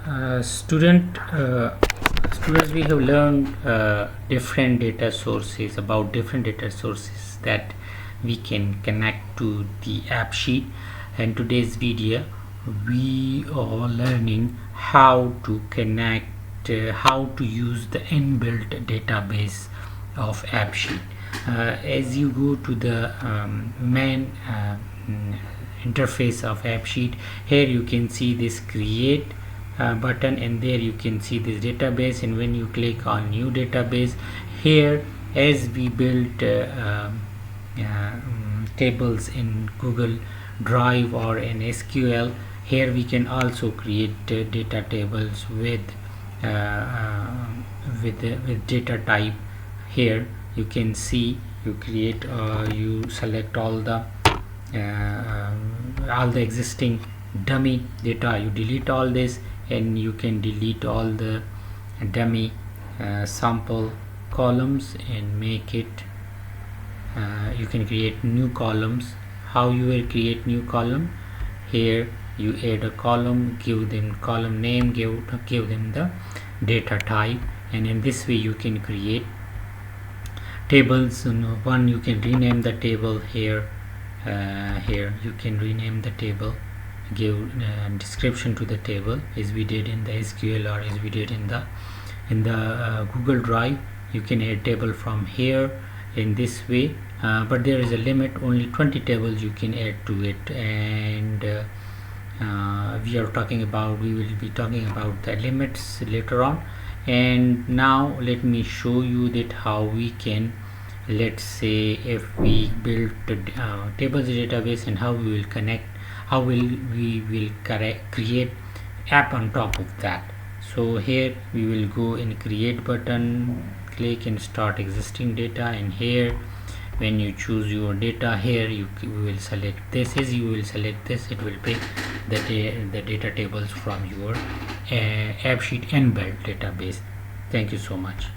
Students, we have learned different data sources that we can connect to the AppSheet. In today's video we are learning how to connect how to use the inbuilt database of AppSheet. As you go to the main interface of AppSheet, here you can see this create button, and there you can see this database. And when you click on new database, here as we built tables in Google Drive or in SQL, here we can also create data tables with data type. Here you can see you create you select all the existing dummy data, you delete all this, and you can delete all the dummy sample columns and make it you can create new columns. How you will create new column? Here you add a column, give them column name, give them the data type, and in this way you can create tables. One, you can rename the table. Here you can rename the table, give description to the table as we did in the SQL or as we did in the Google Drive. You can add table from here in this way, but there is a limit, only 20 tables you can add to it. And we will be talking about the limits later on. And now let me show you that how we can, let's say if we build the tables database, and how we will connect, how we will create app on top of that. So here we will go in create button, click and start existing data, and here when you choose your data, here you will select this. As you will select this, it will pick the data tables from your AppSheet Inbuilt database. Thank you so much.